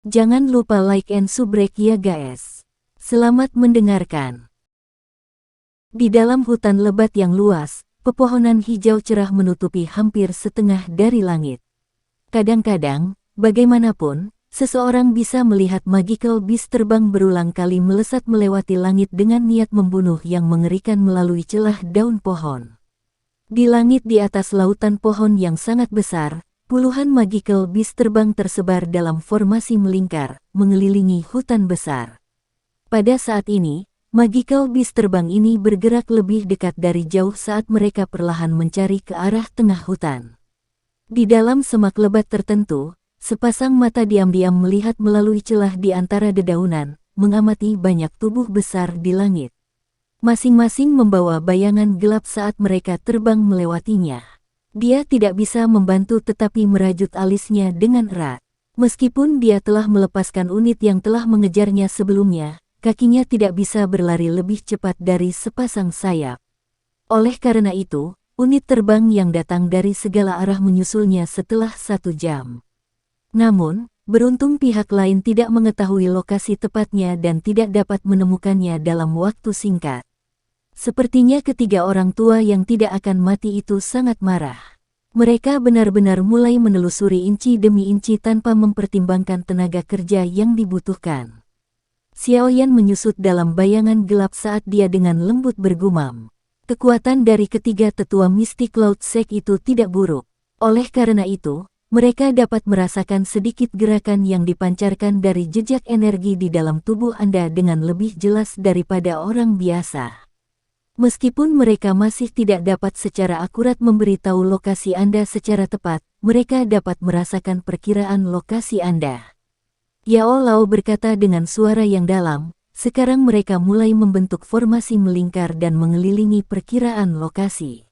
Jangan lupa like and subrek ya guys. Selamat mendengarkan. Di dalam hutan lebat yang luas, pepohonan hijau cerah menutupi hampir setengah dari langit. Kadang-kadang, bagaimanapun, seseorang bisa melihat magical beast terbang berulang kali melesat melewati langit dengan niat membunuh yang mengerikan melalui celah daun pohon. Di langit di atas lautan pohon yang sangat besar, puluhan magical beast terbang tersebar dalam formasi melingkar, mengelilingi hutan besar. Pada saat ini, magical beast terbang ini bergerak lebih dekat dari jauh saat mereka perlahan mencari ke arah tengah hutan. Di dalam semak lebat tertentu, sepasang mata diam-diam melihat melalui celah di antara dedaunan, mengamati banyak tubuh besar di langit. Masing-masing membawa bayangan gelap saat mereka terbang melewatinya. Dia tidak bisa membantu tetapi merajut alisnya dengan erat. Meskipun dia telah melepaskan unit yang telah mengejarnya sebelumnya, kakinya tidak bisa berlari lebih cepat dari sepasang sayap. Oleh karena itu, unit terbang yang datang dari segala arah menyusulnya setelah 1 jam. Namun, beruntung pihak lain tidak mengetahui lokasi tepatnya dan tidak dapat menemukannya dalam waktu singkat. Sepertinya ketiga orang tua yang tidak akan mati itu sangat marah. Mereka benar-benar mulai menelusuri inci demi inci tanpa mempertimbangkan tenaga kerja yang dibutuhkan. Xiaoyan menyusut dalam bayangan gelap saat dia dengan lembut bergumam. Kekuatan dari ketiga tetua Mystic Cloud Sect itu tidak buruk. Oleh karena itu, mereka dapat merasakan sedikit gerakan yang dipancarkan dari jejak energi di dalam tubuh Anda dengan lebih jelas daripada orang biasa. Meskipun mereka masih tidak dapat secara akurat memberitahu lokasi Anda secara tepat, mereka dapat merasakan perkiraan lokasi Anda. Yao Lao berkata dengan suara yang dalam, sekarang mereka mulai membentuk formasi melingkar dan mengelilingi perkiraan lokasi.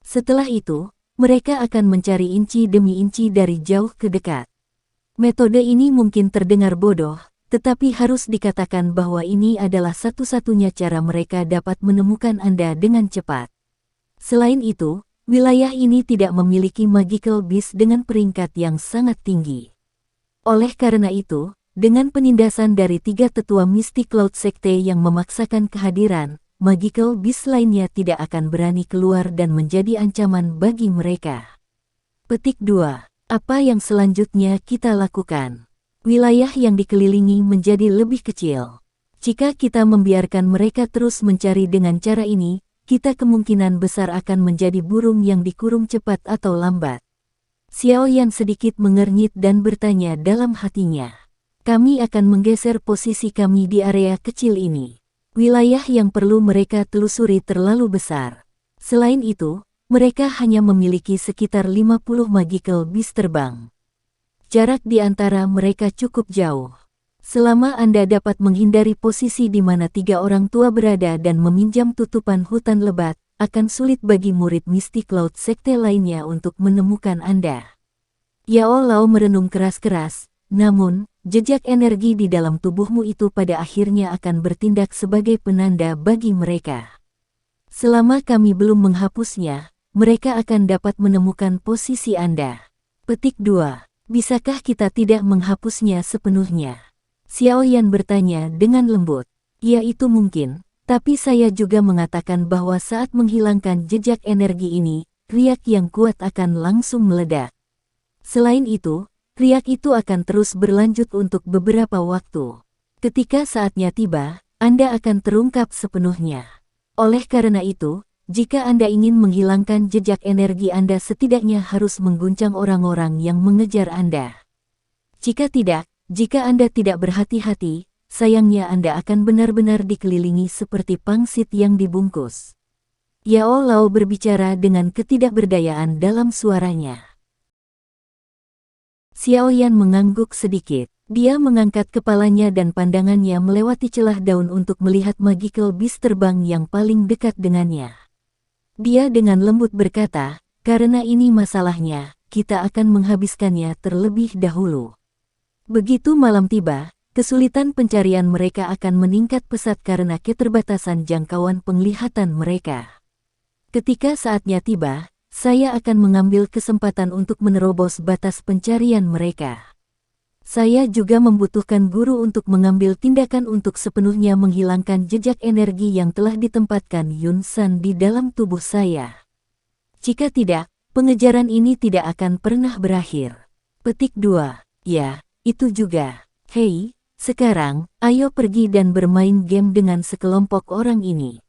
Setelah itu, mereka akan mencari inci demi inci dari jauh ke dekat. Metode ini mungkin terdengar bodoh, tetapi harus dikatakan bahwa ini adalah satu-satunya cara mereka dapat menemukan Anda dengan cepat. Selain itu, wilayah ini tidak memiliki magical beast dengan peringkat yang sangat tinggi. Oleh karena itu, dengan penindasan dari 3 tetua Mystic Cloud Sekte yang memaksakan kehadiran, magical beast lainnya tidak akan berani keluar dan menjadi ancaman bagi mereka. Petik 2. Apa yang selanjutnya kita lakukan? Wilayah yang dikelilingi menjadi lebih kecil. Jika kita membiarkan mereka terus mencari dengan cara ini, kita kemungkinan besar akan menjadi burung yang dikurung cepat atau lambat. Xiaoyan sedikit mengernyit dan bertanya dalam hatinya. Kami akan menggeser posisi kami di area kecil ini. Wilayah yang perlu mereka telusuri terlalu besar. Selain itu, mereka hanya memiliki sekitar 50 magical beast terbang. Jarak di antara mereka cukup jauh. Selama Anda dapat menghindari posisi di mana 3 orang tua berada dan meminjam tutupan hutan lebat, akan sulit bagi murid Mystic Cloud Sekte lainnya untuk menemukan Anda. Yao Lao merenung keras-keras, namun, jejak energi di dalam tubuhmu itu pada akhirnya akan bertindak sebagai penanda bagi mereka. Selama kami belum menghapusnya, mereka akan dapat menemukan posisi Anda. Petik 2. Bisakah kita tidak menghapusnya sepenuhnya? Xiaoyan bertanya dengan lembut. Ya itu mungkin, tapi saya juga mengatakan bahwa saat menghilangkan jejak energi ini, riak yang kuat akan langsung meledak. Selain itu, riak itu akan terus berlanjut untuk beberapa waktu. Ketika saatnya tiba, Anda akan terungkap sepenuhnya. Oleh karena itu, jika Anda ingin menghilangkan jejak energi Anda setidaknya harus mengguncang orang-orang yang mengejar Anda. Jika tidak, jika Anda tidak berhati-hati, sayangnya Anda akan benar-benar dikelilingi seperti pangsit yang dibungkus. Yao Lao berbicara dengan ketidakberdayaan dalam suaranya. Xiaoyan mengangguk sedikit. Dia mengangkat kepalanya dan pandangannya melewati celah daun untuk melihat magical beast terbang yang paling dekat dengannya. Dia dengan lembut berkata, karena ini masalahnya, kita akan menghabiskannya terlebih dahulu. Begitu malam tiba, kesulitan pencarian mereka akan meningkat pesat karena keterbatasan jangkauan penglihatan mereka. Ketika saatnya tiba, saya akan mengambil kesempatan untuk menerobos batas pencarian mereka. Saya juga membutuhkan guru untuk mengambil tindakan untuk sepenuhnya menghilangkan jejak energi yang telah ditempatkan Yun San di dalam tubuh saya. Jika tidak, pengejaran ini tidak akan pernah berakhir. Petik 2. Ya, itu juga. Hei, sekarang, ayo pergi dan bermain game dengan sekelompok orang ini.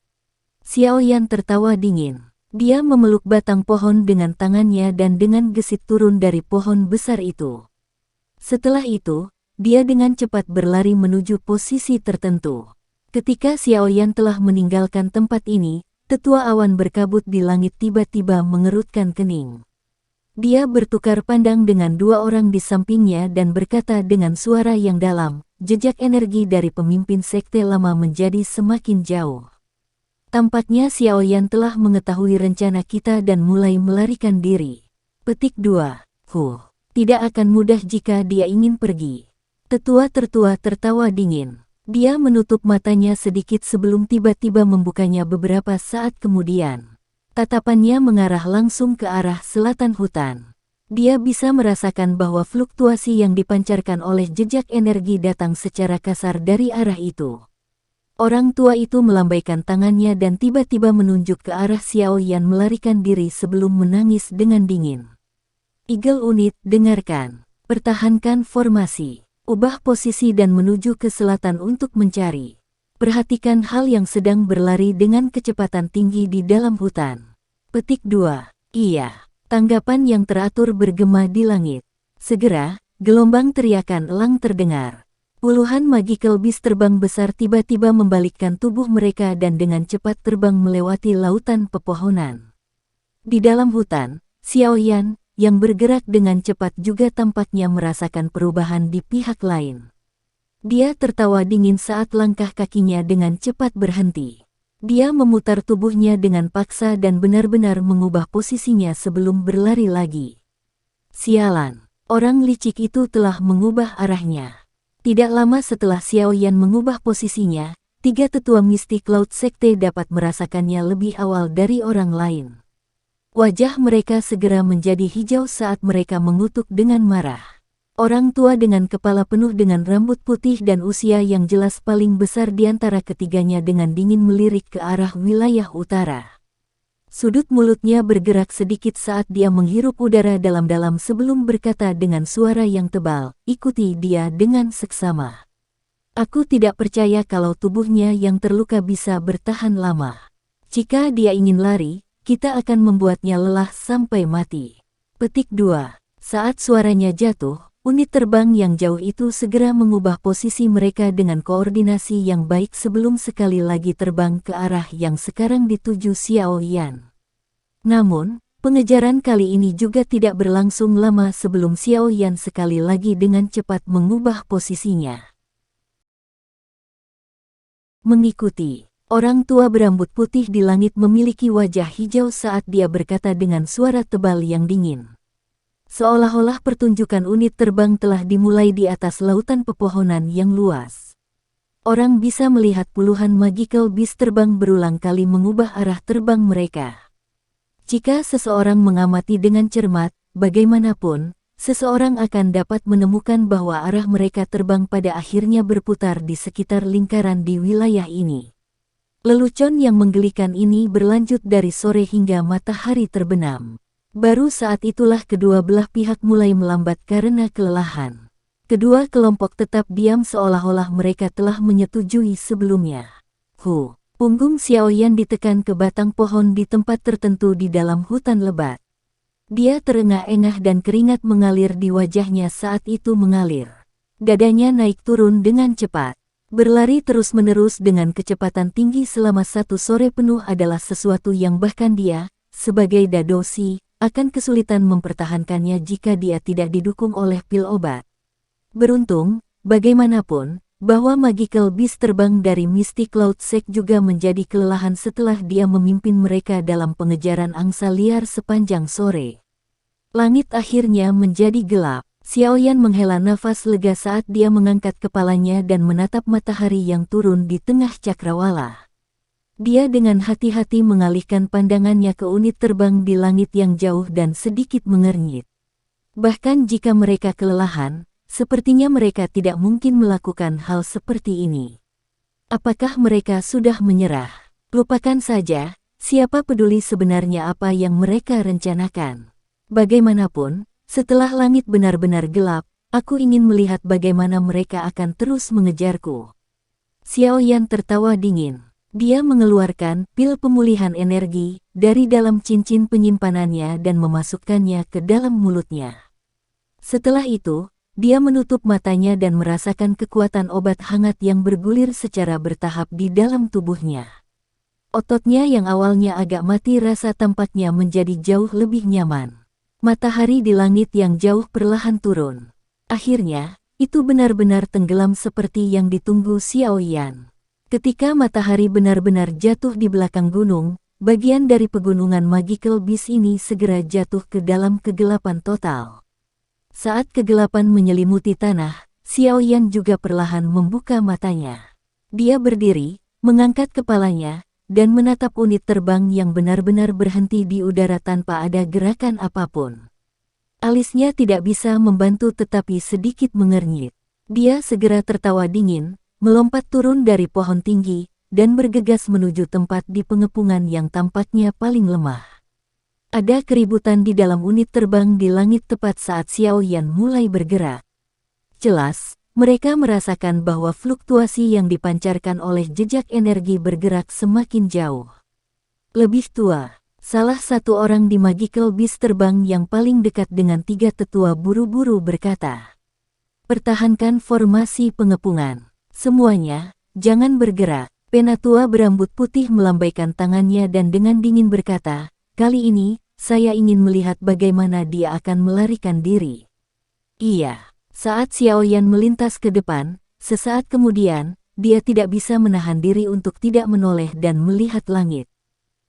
Xiaoyan tertawa dingin. Dia memeluk batang pohon dengan tangannya dan dengan gesit turun dari pohon besar itu. Setelah itu, dia dengan cepat berlari menuju posisi tertentu. Ketika Xiaoyan telah meninggalkan tempat ini, tetua awan berkabut di langit tiba-tiba mengerutkan kening. Dia bertukar pandang dengan dua orang di sampingnya dan berkata dengan suara yang dalam, jejak energi dari pemimpin sekte lama menjadi semakin jauh. Tampaknya Xiaoyan telah mengetahui rencana kita dan mulai melarikan diri. Petik 2. Tidak akan mudah jika dia ingin pergi. Tetua tertua tertawa dingin. Dia menutup matanya sedikit sebelum tiba-tiba membukanya beberapa saat kemudian. Tatapannya mengarah langsung ke arah selatan hutan. Dia bisa merasakan bahwa fluktuasi yang dipancarkan oleh jejak energi datang secara kasar dari arah itu. Orang tua itu melambaikan tangannya dan tiba-tiba menunjuk ke arah Xiaoyan melarikan diri sebelum menangis dengan dingin. Eagle Unit, dengarkan. Pertahankan formasi. Ubah posisi dan menuju ke selatan untuk mencari. Perhatikan hal yang sedang berlari dengan kecepatan tinggi di dalam hutan. Petik 2. Iya. Tanggapan yang teratur bergema di langit. Segera, gelombang teriakan elang terdengar. Puluhan magical beast terbang besar tiba-tiba membalikkan tubuh mereka dan dengan cepat terbang melewati lautan pepohonan. Di dalam hutan, Xiaoyan yang bergerak dengan cepat juga tampaknya merasakan perubahan di pihak lain. Dia tertawa dingin saat langkah kakinya dengan cepat berhenti. Dia memutar tubuhnya dengan paksa dan benar-benar mengubah posisinya sebelum berlari lagi. Sialan, orang licik itu telah mengubah arahnya. Tidak lama setelah Xiaoyan mengubah posisinya, tiga tetua mistik Cloud Sekte dapat merasakannya lebih awal dari orang lain. Wajah mereka segera menjadi hijau saat mereka mengutuk dengan marah. Orang tua dengan kepala penuh dengan rambut putih dan usia yang jelas paling besar di antara ketiganya dengan dingin melirik ke arah wilayah utara. Sudut mulutnya bergerak sedikit saat dia menghirup udara dalam-dalam sebelum berkata dengan suara yang tebal, ikuti dia dengan seksama. Aku tidak percaya kalau tubuhnya yang terluka bisa bertahan lama. Jika dia ingin lari, kita akan membuatnya lelah sampai mati. Petik 2. Saat suaranya jatuh, unit terbang yang jauh itu segera mengubah posisi mereka dengan koordinasi yang baik sebelum sekali lagi terbang ke arah yang sekarang dituju Xiaoyan. Namun, pengejaran kali ini juga tidak berlangsung lama sebelum Xiaoyan sekali lagi dengan cepat mengubah posisinya. Mengikuti. Orang tua berambut putih di langit memiliki wajah hijau saat dia berkata dengan suara tebal yang dingin. Seolah-olah pertunjukan unit terbang telah dimulai di atas lautan pepohonan yang luas. Orang bisa melihat puluhan magical beast terbang berulang kali mengubah arah terbang mereka. Jika seseorang mengamati dengan cermat, bagaimanapun, seseorang akan dapat menemukan bahwa arah mereka terbang pada akhirnya berputar di sekitar lingkaran di wilayah ini. Lelucon yang menggelikan ini berlanjut dari sore hingga matahari terbenam. Baru saat itulah kedua belah pihak mulai melambat karena kelelahan. Kedua kelompok tetap diam seolah-olah mereka telah menyetujui sebelumnya. Punggung Xiaoyan ditekan ke batang pohon di tempat tertentu di dalam hutan lebat. Dia terengah-engah dan keringat mengalir di wajahnya saat itu mengalir. Dadanya naik turun dengan cepat. Berlari terus-menerus dengan kecepatan tinggi selama satu sore penuh adalah sesuatu yang bahkan dia, sebagai dadoshi, akan kesulitan mempertahankannya jika dia tidak didukung oleh pil obat. Beruntung, bagaimanapun, bahwa magical beast terbang dari Mystic Cloud Sect juga menjadi kelelahan setelah dia memimpin mereka dalam pengejaran angsa liar sepanjang sore. Langit akhirnya menjadi gelap. Xiaoyan menghela nafas lega saat dia mengangkat kepalanya dan menatap matahari yang turun di tengah cakrawala. Dia dengan hati-hati mengalihkan pandangannya ke unit terbang di langit yang jauh dan sedikit mengernyit. Bahkan jika mereka kelelahan, Sepertinya mereka tidak mungkin melakukan hal seperti ini. Apakah mereka sudah menyerah? Lupakan saja, siapa peduli sebenarnya apa yang mereka rencanakan. Bagaimanapun, setelah langit benar-benar gelap, aku ingin melihat bagaimana mereka akan terus mengejarku. Xiao Yan tertawa dingin. Dia mengeluarkan pil pemulihan energi dari dalam cincin penyimpanannya dan memasukkannya ke dalam mulutnya. Setelah itu, dia menutup matanya dan merasakan kekuatan obat hangat yang bergulir secara bertahap di dalam tubuhnya. Ototnya yang awalnya agak mati rasa tampaknya menjadi jauh lebih nyaman. Matahari di langit yang jauh perlahan turun. Akhirnya, itu benar-benar tenggelam seperti yang ditunggu Xiao Yan. Ketika matahari benar-benar jatuh di belakang gunung, bagian dari pegunungan Magical Beast ini segera jatuh ke dalam kegelapan total. Saat kegelapan menyelimuti tanah, Xiao Yan juga perlahan membuka matanya. Dia berdiri, mengangkat kepalanya, dan menatap unit terbang yang benar-benar berhenti di udara tanpa ada gerakan apapun. Alisnya tidak bisa membantu tetapi sedikit mengernyit. Dia segera tertawa dingin, melompat turun dari pohon tinggi, dan bergegas menuju tempat di pengepungan yang tampaknya paling lemah. Ada keributan di dalam unit terbang di langit tepat saat Xiao Yan mulai bergerak. Jelas, mereka merasakan bahwa fluktuasi yang dipancarkan oleh jejak energi bergerak semakin jauh. Lebih tua, salah satu orang di Magical Beast terbang yang paling dekat dengan tiga tetua buru-buru berkata, "Pertahankan formasi pengepungan. Semuanya, jangan bergerak." Penatua berambut putih melambaikan tangannya dan dengan dingin berkata, "Kali ini, saya ingin melihat bagaimana dia akan melarikan diri." Iya, saat Xiao Yan melintas ke depan, sesaat kemudian, dia tidak bisa menahan diri untuk tidak menoleh dan melihat langit.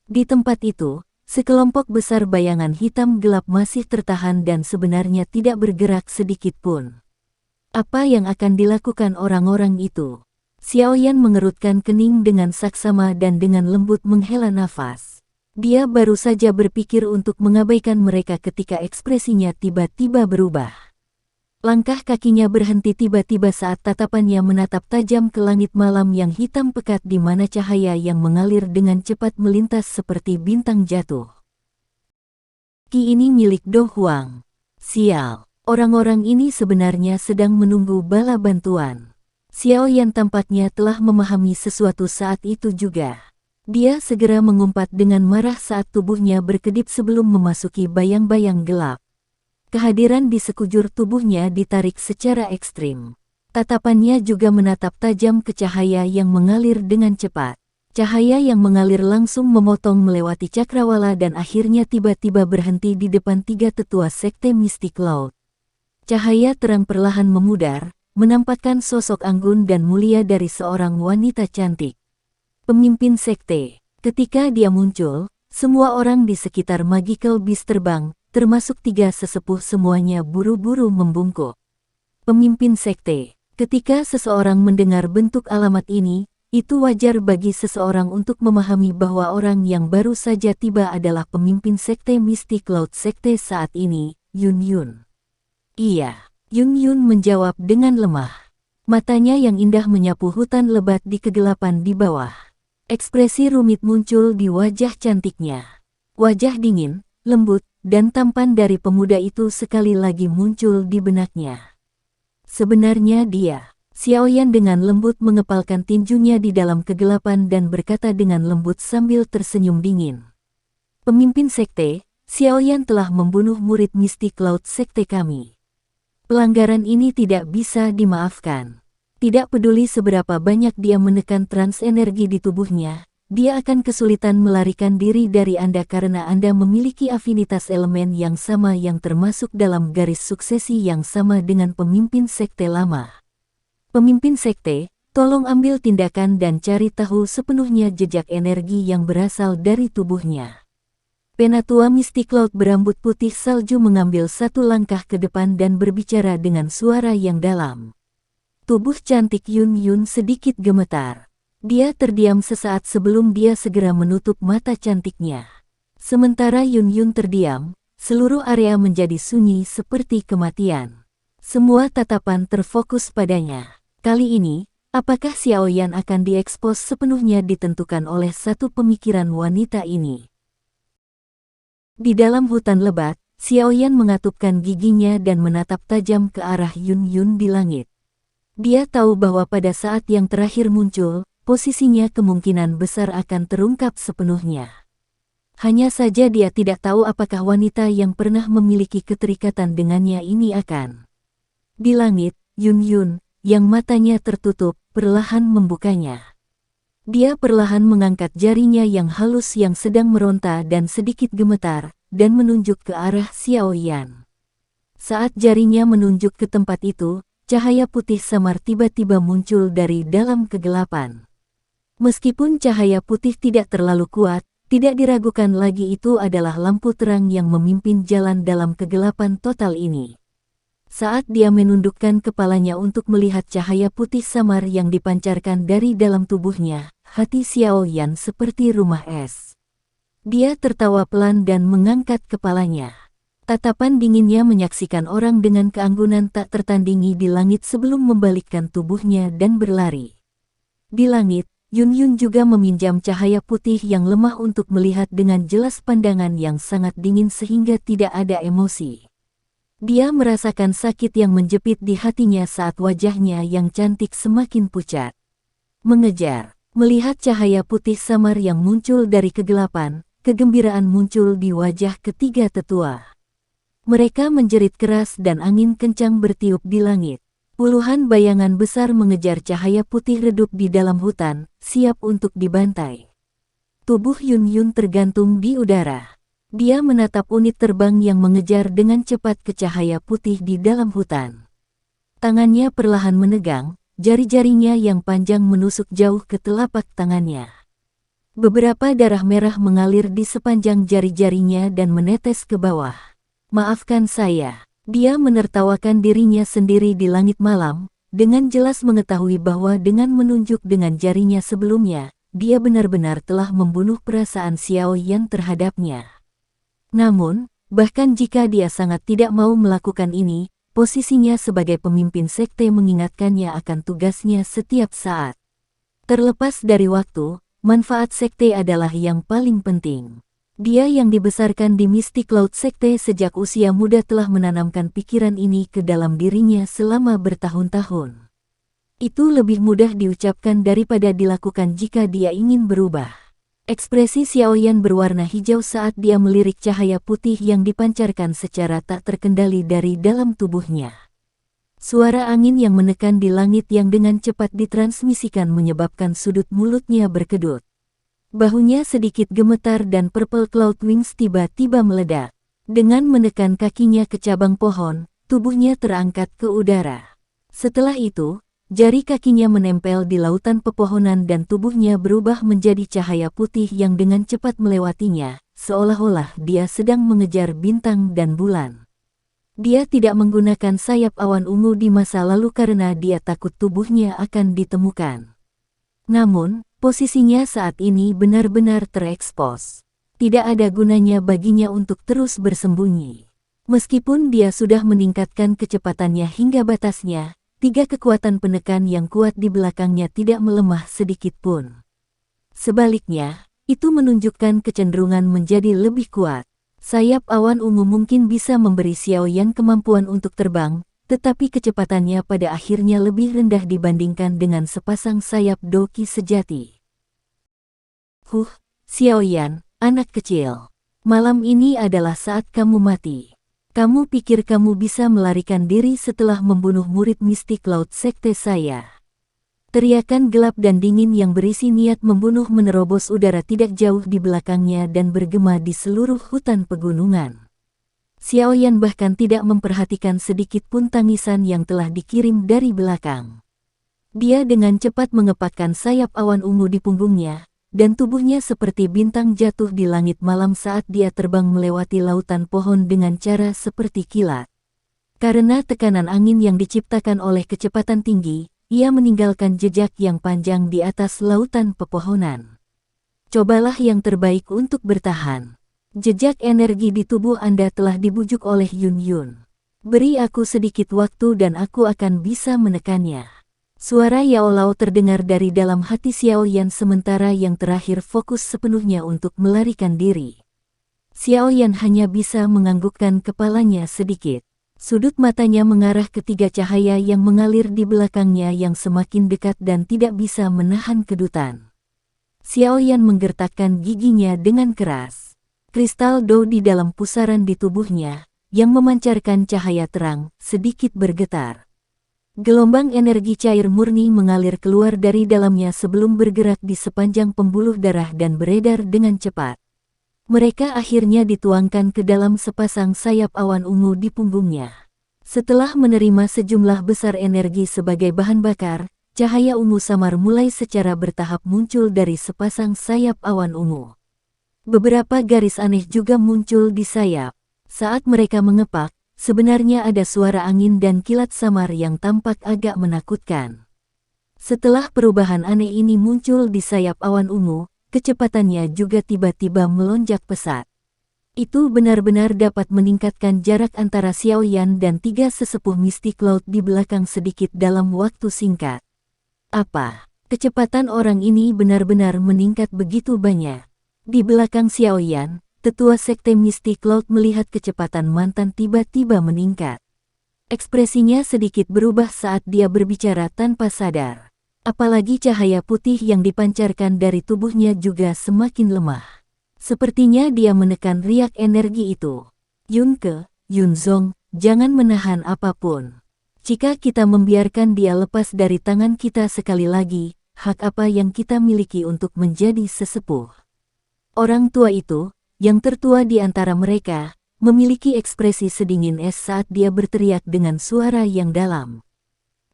Di tempat itu, sekelompok besar bayangan hitam gelap masih tertahan dan sebenarnya tidak bergerak sedikit pun. Apa yang akan dilakukan orang-orang itu? Xiao Yan mengerutkan kening dengan saksama dan dengan lembut menghela nafas. Dia baru saja berpikir untuk mengabaikan mereka ketika ekspresinya tiba-tiba berubah. Langkah kakinya berhenti tiba-tiba saat tatapannya menatap tajam ke langit malam yang hitam pekat di mana cahaya yang mengalir dengan cepat melintas seperti bintang jatuh. Ki ini milik Do Huang. Sial. Orang-orang ini sebenarnya sedang menunggu bala bantuan. Xiao Yan tampaknya telah memahami sesuatu saat itu juga. Dia segera mengumpat dengan marah saat tubuhnya berkedip sebelum memasuki bayang-bayang gelap. Kehadiran di sekujur tubuhnya ditarik secara ekstrim. Tatapannya juga menatap tajam ke cahaya yang mengalir dengan cepat. Cahaya yang mengalir langsung memotong melewati cakrawala dan akhirnya tiba-tiba berhenti di depan tiga tetua sekte Mystic Cloud. Cahaya terang perlahan memudar, menampakkan sosok anggun dan mulia dari seorang wanita cantik. Pemimpin sekte. Ketika dia muncul, semua orang di sekitar Magical Beast terbang, termasuk tiga sesepuh semuanya buru-buru membungkuk. Pemimpin sekte. Ketika seseorang mendengar bentuk alamat ini, itu wajar bagi seseorang untuk memahami bahwa orang yang baru saja tiba adalah pemimpin sekte Mystic Cloud sekte saat ini, Yun Yun. Iya, Yun Yun menjawab dengan lemah. Matanya yang indah menyapu hutan lebat di kegelapan di bawah. Ekspresi rumit muncul di wajah cantiknya. Wajah dingin, lembut, dan tampan dari pemuda itu sekali lagi muncul di benaknya. Sebenarnya dia, Xiao Yan dengan lembut mengepalkan tinjunya di dalam kegelapan dan berkata dengan lembut sambil tersenyum dingin. Pemimpin sekte, Xiao Yan telah membunuh murid Mystic Cloud sekte kami. Pelanggaran ini tidak bisa dimaafkan. Tidak peduli seberapa banyak dia menekan trans energi di tubuhnya, dia akan kesulitan melarikan diri dari Anda karena Anda memiliki afinitas elemen yang sama yang termasuk dalam garis suksesi yang sama dengan pemimpin sekte lama. Pemimpin sekte, tolong ambil tindakan dan cari tahu sepenuhnya jejak energi yang berasal dari tubuhnya. Penatua Mystic Cloud berambut putih salju mengambil satu langkah ke depan dan berbicara dengan suara yang dalam. Tubuh cantik Yun Yun sedikit gemetar. Dia terdiam sesaat sebelum dia segera menutup mata cantiknya. Sementara Yun Yun terdiam, seluruh area menjadi sunyi seperti kematian. Semua tatapan terfokus padanya. Kali ini, apakah Xiaoyan akan diekspos sepenuhnya ditentukan oleh satu pemikiran wanita ini. Di dalam hutan lebat, Xiaoyan mengatupkan giginya dan menatap tajam ke arah Yun Yun di langit. Dia tahu bahwa pada saat yang terakhir muncul, posisinya kemungkinan besar akan terungkap sepenuhnya. Hanya saja dia tidak tahu apakah wanita yang pernah memiliki keterikatan dengannya ini akan. Di langit, Yun Yun, yang matanya tertutup, perlahan membukanya. Dia perlahan mengangkat jarinya yang halus yang sedang meronta dan sedikit gemetar, dan menunjuk ke arah Xiaoyan. Saat jarinya menunjuk ke tempat itu, cahaya putih samar tiba-tiba muncul dari dalam kegelapan. Meskipun cahaya putih tidak terlalu kuat, tidak diragukan lagi itu adalah lampu terang yang memimpin jalan dalam kegelapan total ini. Saat dia menundukkan kepalanya untuk melihat cahaya putih samar yang dipancarkan dari dalam tubuhnya, hati Xiaoyan seperti rumah es. Dia tertawa pelan dan mengangkat kepalanya. Tatapan dinginnya menyaksikan orang dengan keanggunan tak tertandingi di langit sebelum membalikkan tubuhnya dan berlari. Di langit, Yun Yun juga meminjam cahaya putih yang lemah untuk melihat dengan jelas pandangan yang sangat dingin sehingga tidak ada emosi. Dia merasakan sakit yang menjepit di hatinya saat wajahnya yang cantik semakin pucat. Mengejar, melihat cahaya putih samar yang muncul dari kegelapan, kegembiraan muncul di wajah ketiga tetua. Mereka menjerit keras dan angin kencang bertiup di langit. Puluhan bayangan besar mengejar cahaya putih redup di dalam hutan, siap untuk dibantai. Tubuh Yun Yun tergantung di udara. Dia menatap unit terbang yang mengejar dengan cepat ke cahaya putih di dalam hutan. Tangannya perlahan menegang, jari-jarinya yang panjang menusuk jauh ke telapak tangannya. Beberapa darah merah mengalir di sepanjang jari-jarinya dan menetes ke bawah. Maafkan saya. Dia menertawakan dirinya sendiri di langit malam, dengan jelas mengetahui bahwa dengan menunjuk dengan jarinya sebelumnya, dia benar-benar telah membunuh perasaan Xiaoyan terhadapnya. Namun, bahkan jika dia sangat tidak mau melakukan ini, posisinya sebagai pemimpin sekte mengingatkannya akan tugasnya setiap saat. Terlepas dari waktu, manfaat sekte adalah yang paling penting. Dia yang dibesarkan di Mystic Cloud Sekte sejak usia muda telah menanamkan pikiran ini ke dalam dirinya selama bertahun-tahun. Itu lebih mudah diucapkan daripada dilakukan jika dia ingin berubah. Ekspresi Xiaoyan berwarna hijau saat dia melirik cahaya putih yang dipancarkan secara tak terkendali dari dalam tubuhnya. Suara angin yang menekan di langit yang dengan cepat ditransmisikan menyebabkan sudut mulutnya berkedut. Bahunya sedikit gemetar dan Purple Cloud Wings tiba-tiba meledak. Dengan menekan kakinya ke cabang pohon, tubuhnya terangkat ke udara. Setelah itu, jari kakinya menempel di lautan pepohonan dan tubuhnya berubah menjadi cahaya putih yang dengan cepat melewatinya, seolah-olah dia sedang mengejar bintang dan bulan. Dia tidak menggunakan sayap awan ungu di masa lalu karena dia takut tubuhnya akan ditemukan. Namun, posisinya saat ini benar-benar terekspos. Tidak ada gunanya baginya untuk terus bersembunyi. Meskipun dia sudah meningkatkan kecepatannya hingga batasnya, 3 kekuatan penekan yang kuat di belakangnya tidak melemah sedikit pun. Sebaliknya, itu menunjukkan kecenderungan menjadi lebih kuat. Sayap awan ungu mungkin bisa memberi Xiaoyan kemampuan untuk terbang, tetapi kecepatannya pada akhirnya lebih rendah dibandingkan dengan sepasang sayap doki sejati. Xiaoyan, anak kecil. Malam ini adalah saat kamu mati. Kamu pikir kamu bisa melarikan diri setelah membunuh murid Mystic Cloud Sekte saya? Teriakan gelap dan dingin yang berisi niat membunuh menerobos udara tidak jauh di belakangnya dan bergema di seluruh hutan pegunungan. Xiaoyan bahkan tidak memperhatikan sedikit pun tangisan yang telah dikirim dari belakang. Dia dengan cepat mengepakkan sayap awan ungu di punggungnya, dan tubuhnya seperti bintang jatuh di langit malam saat dia terbang melewati lautan pohon dengan cara seperti kilat. Karena tekanan angin yang diciptakan oleh kecepatan tinggi, ia meninggalkan jejak yang panjang di atas lautan pepohonan. Cobalah yang terbaik untuk bertahan. Jejak energi di tubuh Anda telah dibujuk oleh Yun Yun. Beri aku sedikit waktu dan aku akan bisa menekannya. Suara Yao Lao terdengar dari dalam hati Xiao Yan sementara yang terakhir fokus sepenuhnya untuk melarikan diri. Xiao Yan hanya bisa menganggukkan kepalanya sedikit. Sudut matanya mengarah ke tiga cahaya yang mengalir di belakangnya yang semakin dekat dan tidak bisa menahan kedutan. Xiao Yan menggertakkan giginya dengan keras. Kristal Dou di dalam pusaran di tubuhnya, yang memancarkan cahaya terang, sedikit bergetar. Gelombang energi cair murni mengalir keluar dari dalamnya sebelum bergerak di sepanjang pembuluh darah dan beredar dengan cepat. Mereka akhirnya dituangkan ke dalam sepasang sayap awan ungu di punggungnya. Setelah menerima sejumlah besar energi sebagai bahan bakar, cahaya ungu samar mulai secara bertahap muncul dari sepasang sayap awan ungu. Beberapa garis aneh juga muncul di sayap. Saat mereka mengepak, sebenarnya ada suara angin dan kilat samar yang tampak agak menakutkan. Setelah perubahan aneh ini muncul di sayap awan ungu, kecepatannya juga tiba-tiba melonjak pesat. Itu benar-benar dapat meningkatkan jarak antara Xiao Yan dan tiga sesepuh mistik laut di belakang sedikit dalam waktu singkat. Apa? Kecepatan orang ini benar-benar meningkat begitu banyak. Di belakang Xiao Yan, Tetua Sekte Mistik Laut melihat kecepatan mantan tiba-tiba meningkat. Ekspresinya sedikit berubah saat dia berbicara tanpa sadar. Apalagi cahaya putih yang dipancarkan dari tubuhnya juga semakin lemah. Sepertinya dia menekan riak energi itu. Yunke, Yunzong, jangan menahan apapun. Jika kita membiarkan dia lepas dari tangan kita sekali lagi, hak apa yang kita miliki untuk menjadi sesepuh? Orang tua itu, yang tertua di antara mereka, memiliki ekspresi sedingin es saat dia berteriak dengan suara yang dalam.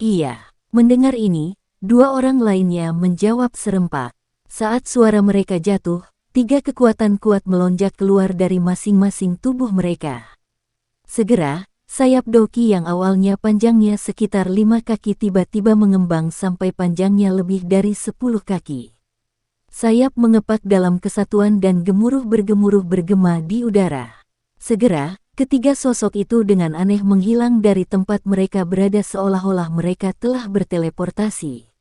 Iya, mendengar ini, dua orang lainnya menjawab serempak. Saat suara mereka jatuh, tiga kekuatan kuat melonjak keluar dari masing-masing tubuh mereka. Segera, sayap Doki yang awalnya panjangnya sekitar 5 kaki tiba-tiba mengembang sampai panjangnya lebih dari 10 kaki. Sayap mengepak dalam kesatuan dan gemuruh bergema di udara. Segera, ketiga sosok itu dengan aneh menghilang dari tempat mereka berada seolah-olah mereka telah berteleportasi.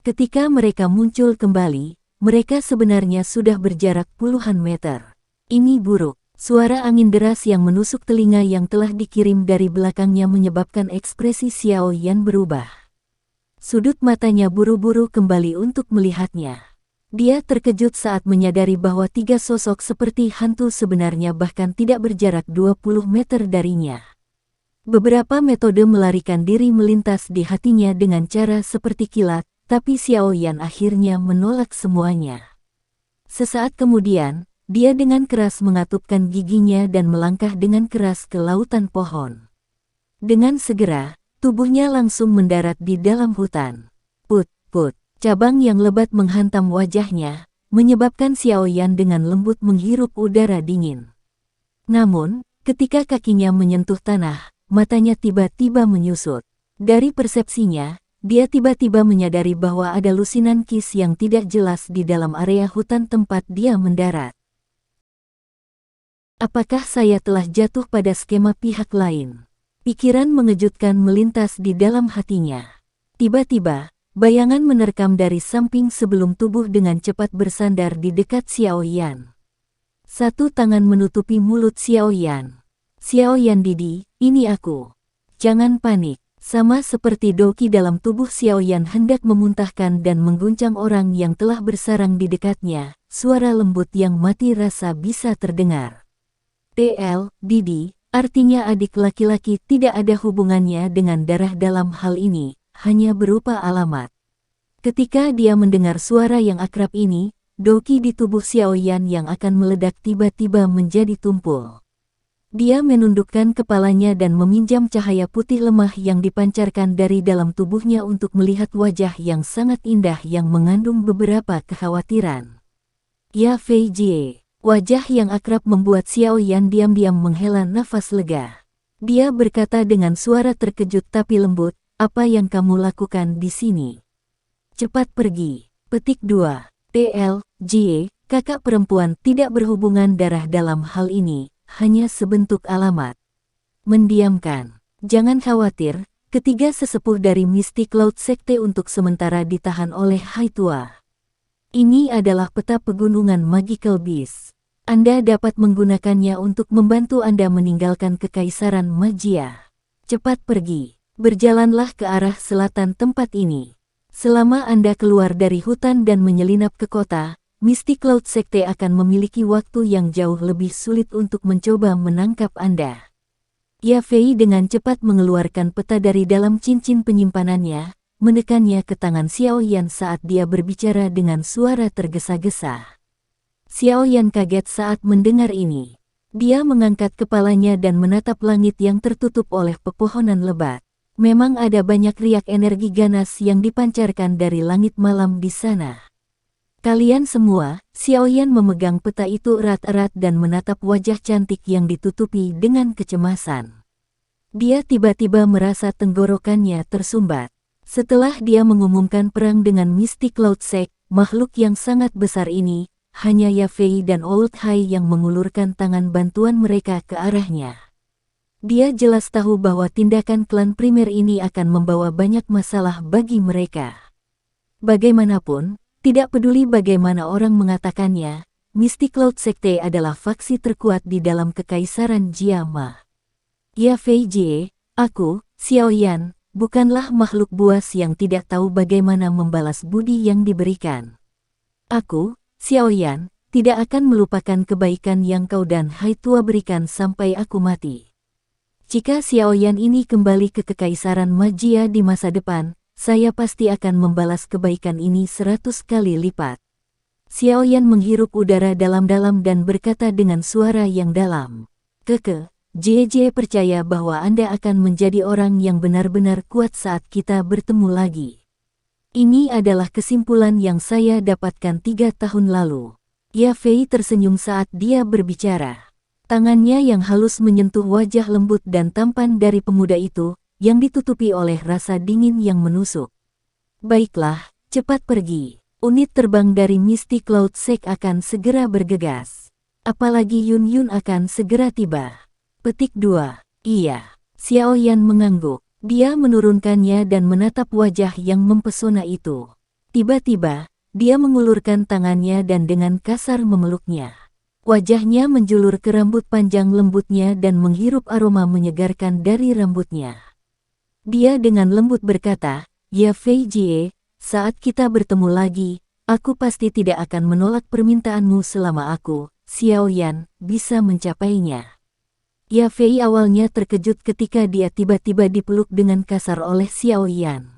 Ketika mereka muncul kembali, mereka sebenarnya sudah berjarak puluhan meter. Ini buruk. Suara angin deras yang menusuk telinga yang telah dikirim dari belakangnya menyebabkan ekspresi Xiao Yan berubah. Sudut matanya buru-buru kembali untuk melihatnya. Dia terkejut saat menyadari bahwa tiga sosok seperti hantu sebenarnya bahkan tidak berjarak 20 meter darinya. Beberapa metode melarikan diri melintas di hatinya dengan cara seperti kilat, tapi Xiao Yan akhirnya menolak semuanya. Sesaat kemudian, dia dengan keras mengatupkan giginya dan melangkah dengan keras ke lautan pohon. Dengan segera, tubuhnya langsung mendarat di dalam hutan. Put. Cabang yang lebat menghantam wajahnya, menyebabkan Xiao Yan dengan lembut menghirup udara dingin. Namun, ketika kakinya menyentuh tanah, matanya tiba-tiba menyusut. Dari persepsinya, dia tiba-tiba menyadari bahwa ada lusinan kis yang tidak jelas di dalam area hutan tempat dia mendarat. Apakah saya telah jatuh pada skema pihak lain? Pikiran mengejutkan melintas di dalam hatinya. Tiba-tiba, bayangan menerkam dari samping sebelum tubuh dengan cepat bersandar di dekat Xiao Yan. Satu tangan menutupi mulut Xiao Yan. Xiao Yan Didi, ini aku. Jangan panik. Sama seperti Doki dalam tubuh Xiao Yan hendak memuntahkan dan mengguncang orang yang telah bersarang di dekatnya, suara lembut yang mati rasa bisa terdengar. TL, Didi, artinya adik laki-laki tidak ada hubungannya dengan darah dalam hal ini. Hanya berupa alamat. Ketika dia mendengar suara yang akrab ini, Doki di tubuh Xiao Yan yang akan meledak tiba-tiba menjadi tumpul. Dia menundukkan kepalanya dan meminjam cahaya putih lemah yang dipancarkan dari dalam tubuhnya untuk melihat wajah yang sangat indah yang mengandung beberapa kekhawatiran. Ya Fei Jie, wajah yang akrab membuat Xiao Yan diam-diam menghela nafas lega. Dia berkata dengan suara terkejut tapi lembut, apa yang kamu lakukan di sini? Cepat pergi. Petik 2. TL, Jie, kakak perempuan tidak berhubungan darah dalam hal ini, hanya sebentuk alamat. Mendiamkan. Jangan khawatir, ketiga sesepuh dari Mystic Cloud Sekte untuk sementara ditahan oleh Haitua. Ini adalah peta pegunungan Magical Beast. Anda dapat menggunakannya untuk membantu Anda meninggalkan Kekaisaran Magia. Cepat pergi. Berjalanlah ke arah selatan tempat ini. Selama Anda keluar dari hutan dan menyelinap ke kota, Mystic Cloud Sekte akan memiliki waktu yang jauh lebih sulit untuk mencoba menangkap Anda. Ya Fei dengan cepat mengeluarkan peta dari dalam cincin penyimpanannya, menekannya ke tangan Xiao Yan saat dia berbicara dengan suara tergesa-gesa. Xiao Yan kaget saat mendengar ini. Dia mengangkat kepalanya dan menatap langit yang tertutup oleh pepohonan lebat. Memang ada banyak riak energi ganas yang dipancarkan dari langit malam di sana. Kalian semua, Xiao Yan memegang peta itu erat-erat dan menatap wajah cantik yang ditutupi dengan kecemasan. Dia tiba-tiba merasa tenggorokannya tersumbat. Setelah dia mengumumkan perang dengan Mystic Cloud Sect, makhluk yang sangat besar ini, hanya Ya Fei dan Old Hai yang mengulurkan tangan bantuan mereka ke arahnya. Dia jelas tahu bahwa tindakan klan primer ini akan membawa banyak masalah bagi mereka. Bagaimanapun, tidak peduli bagaimana orang mengatakannya, Mystic Cloud Sekte adalah faksi terkuat di dalam Kekaisaran Jiama. Ya Fei Jie, aku, Xiao Yan, bukanlah makhluk buas yang tidak tahu bagaimana membalas budi yang diberikan. Aku, Xiao Yan, tidak akan melupakan kebaikan yang kau dan Haitua berikan sampai aku mati. Jika Xiao Yan ini kembali ke Kekaisaran Magia di masa depan, saya pasti akan membalas kebaikan ini 100 kali lipat. Xiao Yan menghirup udara dalam-dalam dan berkata dengan suara yang dalam. Jie percaya bahwa Anda akan menjadi orang yang benar-benar kuat saat kita bertemu lagi. Ini adalah kesimpulan yang saya dapatkan 3 tahun lalu. Ya Fei tersenyum saat dia berbicara. Tangannya yang halus menyentuh wajah lembut dan tampan dari pemuda itu, yang ditutupi oleh rasa dingin yang menusuk. Baiklah, cepat pergi. Unit terbang dari Mystic Cloud Sect akan segera bergegas. Apalagi Yun Yun akan segera tiba. Petik 2. Iya. Xiao Yan mengangguk. Dia menurunkannya dan menatap wajah yang mempesona itu. Tiba-tiba, dia mengulurkan tangannya dan dengan kasar memeluknya. Wajahnya menjulur ke rambut panjang lembutnya dan menghirup aroma menyegarkan dari rambutnya. Dia dengan lembut berkata, Ya Fei Jie, saat kita bertemu lagi, aku pasti tidak akan menolak permintaanmu selama aku, Xiao Yan, bisa mencapainya. Ya Fei awalnya terkejut ketika dia tiba-tiba dipeluk dengan kasar oleh Xiao Yan.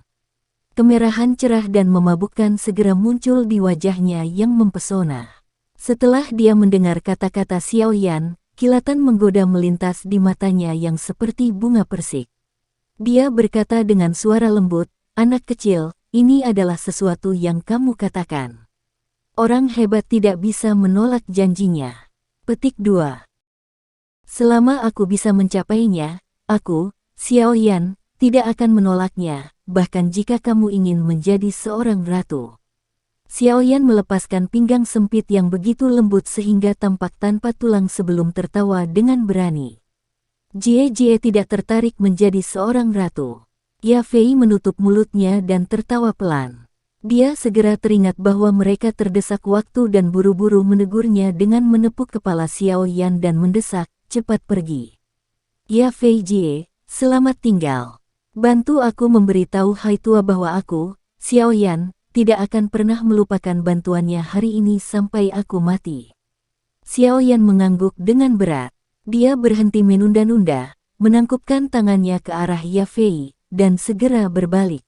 Kemerahan cerah dan memabukkan segera muncul di wajahnya yang mempesona. Setelah dia mendengar kata-kata Xiao Yan, kilatan menggoda melintas di matanya yang seperti bunga persik. Dia berkata dengan suara lembut, anak kecil, ini adalah sesuatu yang kamu katakan. Orang hebat tidak bisa menolak janjinya. Petik 2. Selama aku bisa mencapainya, aku, Xiao Yan, tidak akan menolaknya, bahkan jika kamu ingin menjadi seorang ratu. Xiao Yan melepaskan pinggang sempit yang begitu lembut sehingga tampak tanpa tulang sebelum tertawa dengan berani. Jie tidak tertarik menjadi seorang ratu. Ya Fei menutup mulutnya dan tertawa pelan. Dia segera teringat bahwa mereka terdesak waktu dan buru-buru menegurnya dengan menepuk kepala Xiao Yan dan mendesak, cepat pergi. Ya Fei Jie, selamat tinggal. Bantu aku memberitahu Haitua bahwa aku, Xiao Yan, tidak akan pernah melupakan bantuannya hari ini sampai aku mati. Xiao Yan mengangguk dengan berat. Dia berhenti menunda-nunda, menangkupkan tangannya ke arah Ya Fei, dan segera berbalik.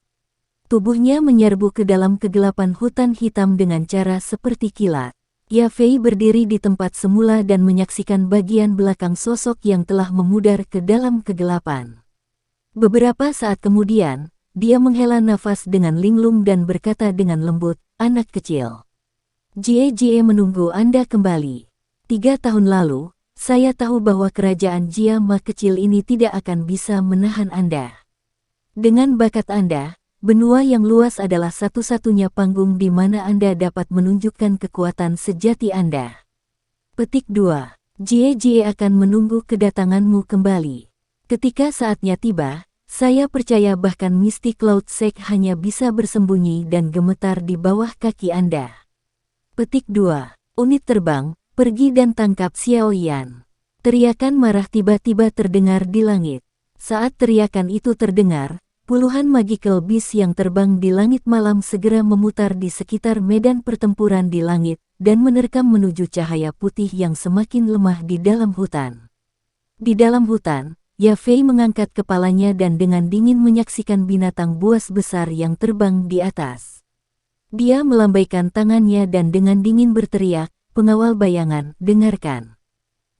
Tubuhnya menyerbu ke dalam kegelapan hutan hitam dengan cara seperti kilat. Ya Fei berdiri di tempat semula dan menyaksikan bagian belakang sosok yang telah memudar ke dalam kegelapan. Beberapa saat kemudian, dia menghela nafas dengan linglung dan berkata dengan lembut, anak kecil. Jie menunggu Anda kembali. 3 tahun lalu, saya tahu bahwa kerajaan Jiama kecil ini tidak akan bisa menahan Anda. Dengan bakat Anda, benua yang luas adalah satu-satunya panggung di mana Anda dapat menunjukkan kekuatan sejati Anda. Petik 2. Jie akan menunggu kedatanganmu kembali. Ketika saatnya tiba, saya percaya bahkan Misty Cloud Sek hanya bisa bersembunyi dan gemetar di bawah kaki Anda. Petik 2. Unit terbang, pergi dan tangkap Xiao Yan. Teriakan marah tiba-tiba terdengar di langit. Saat teriakan itu terdengar, puluhan magical beast yang terbang di langit malam segera memutar di sekitar medan pertempuran di langit, dan menerkam menuju cahaya putih yang semakin lemah di dalam hutan. Di dalam hutan, Ya Fei mengangkat kepalanya dan dengan dingin menyaksikan binatang buas besar yang terbang di atas. Dia melambaikan tangannya dan dengan dingin berteriak, "Pengawal bayangan, dengarkan.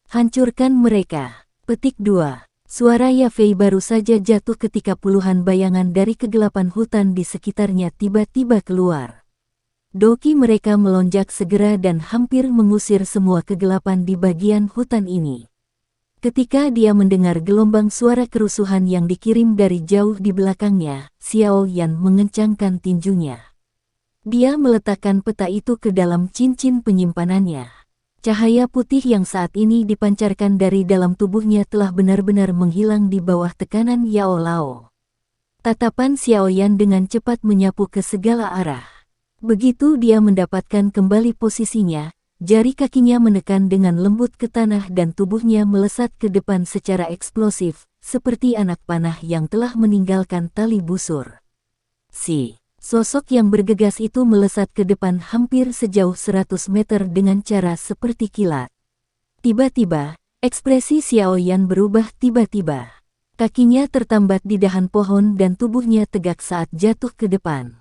Hancurkan mereka." Petik 2. Suara Ya Fei baru saja jatuh ketika puluhan bayangan dari kegelapan hutan di sekitarnya tiba-tiba keluar. Doki mereka melonjak segera dan hampir mengusir semua kegelapan di bagian hutan ini. Ketika dia mendengar gelombang suara kerusuhan yang dikirim dari jauh di belakangnya, Xiao Yan mengencangkan tinjunya. Dia meletakkan peta itu ke dalam cincin penyimpanannya. Cahaya putih yang saat ini dipancarkan dari dalam tubuhnya telah benar-benar menghilang di bawah tekanan Yao Lao. Tatapan Xiao Yan dengan cepat menyapu ke segala arah. Begitu dia mendapatkan kembali posisinya, jari kakinya menekan dengan lembut ke tanah dan tubuhnya melesat ke depan secara eksplosif, seperti anak panah yang telah meninggalkan tali busur. Sosok yang bergegas itu melesat ke depan hampir sejauh 100 meter dengan cara seperti kilat. Tiba-tiba, ekspresi Xiao Yan berubah tiba-tiba. Kakinya tertambat di dahan pohon dan tubuhnya tegak saat jatuh ke depan.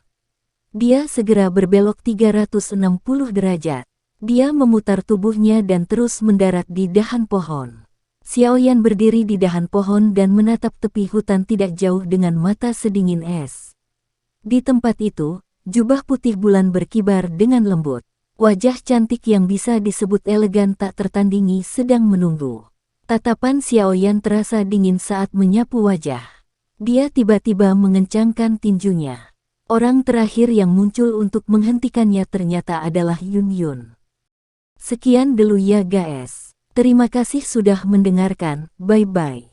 Dia segera berbelok 360 derajat. Dia memutar tubuhnya dan terus mendarat di dahan pohon. Xiao Yan berdiri di dahan pohon dan menatap tepi hutan tidak jauh dengan mata sedingin es. Di tempat itu, jubah putih bulan berkibar dengan lembut. Wajah cantik yang bisa disebut elegan tak tertandingi sedang menunggu. Tatapan Xiao Yan terasa dingin saat menyapu wajah. Dia tiba-tiba mengencangkan tinjunya. Orang terakhir yang muncul untuk menghentikannya ternyata adalah Yun Yun. Sekian dulu ya guys. Terima kasih sudah mendengarkan. Bye-bye.